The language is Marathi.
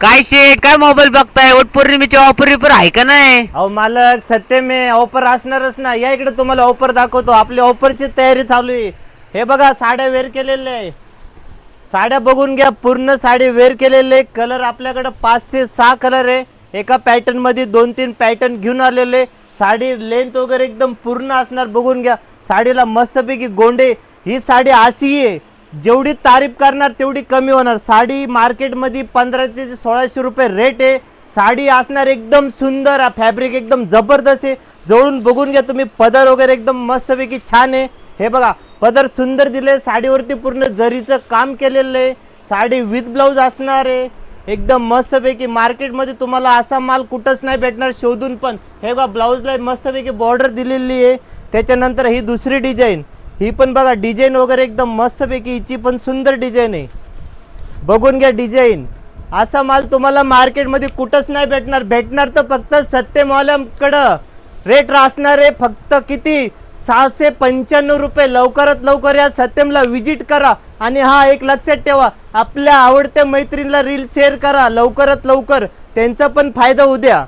काय शेठ, काय मोबाईल बघताय? वट पौर्णिमेची ऑफर बिफर आहे का नाही? अहो मालक, सत्य में ऑफर असणारच ना. या इकडे तुम्हाला ऑफर दाखवतो. आपली ऑफरची तयारी चालू आहे. हे बघा, साड्या वेअर केलेल्या आहे. साड्या बघून घ्या. पूर्ण साडी वेअर केलेले. कलर आपल्याकडे 5 ते 6 कलर आहे. एका पॅटर्न मध्ये 2-3 पॅटर्न घेऊन आलेले. साडी लेंथ वगैरे एकदम पूर्ण असणार. बघून घ्या. साडीला मस्तपैकी गोंडे. ही साडी अशी आहे, जेवढी तारीफ करणार तेवढी कमी होणार. साडी मार्केटमध्ये 1500 ते 1600 रुपये रेट आहे. साडी असणार एकदम सुंदर. फॅब्रिक एकदम जबरदस्त आहे. जवळून बघून घ्या तुम्ही. पदर वगैरे एकदम मस्तपैकी छान आहे. हे बघा, पदर सुंदर दिले. साडीवरती पूर्ण जरीचं काम केलेलं आहे. साडी विथ ब्लाऊज असणार आहे. एकदम मस्तपैकी. मार्केटमध्ये तुम्हाला असा माल कुठंच नाही भेटणार शोधून पण. हे बघा, ब्लाऊजला मस्तपैकी बॉर्डर दिलेली आहे. त्याच्यानंतर ही दुसरी डिझाईन. ही पण बघा, डिझाईन वगैरे एकदम मस्तपैकी. हिची पण सुंदर डिझाईन आहे. बघून घ्या डिझाईन. असा माल तुम्हाला मार्केटमध्ये कुठंच नाही भेटणार. भेटणार तर फक्त सत्यमवाल्याकडं. रेट असणार आहे फक्त किती? 695 रुपये. लवकरात लवकर या सत्यमला विजिट करा. आणि हा एक लक्षात ठेवा, आपल्या आवडत्या मैत्रिणीला रील शेअर करा लवकरात लवकर. त्यांचा पण फायदा होऊ द्या.